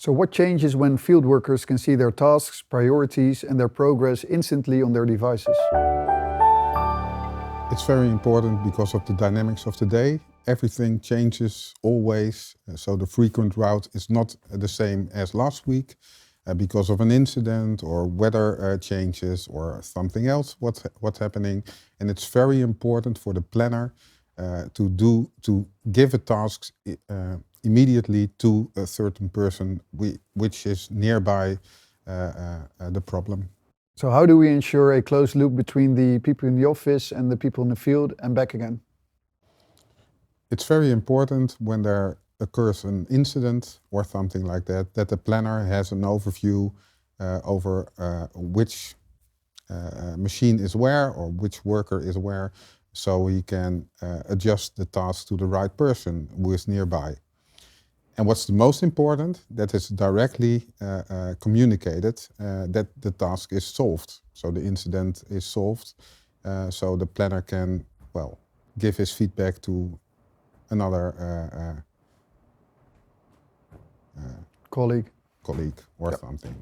So what changes when field workers can see their tasks, priorities, and their progress instantly on their devices? It's very important because of the dynamics of the day. Everything changes always, so the frequent route is not the same as last week because of an incident or weather changes or something else what's happening. And it's very important for the planner to give a task immediately to a certain person which is nearby the problem. So how do we ensure a closed loop between the people in the office and the people in the field and back again? It's very important when there occurs an incident or something like that, that the planner has an overview over which machine is where or which worker is where, so he can adjust the task to the right person who is nearby. And what's the most important, that is directly communicated that the task is solved. So the incident is solved, so the planner can, well, give his feedback to another Colleague. colleague or something.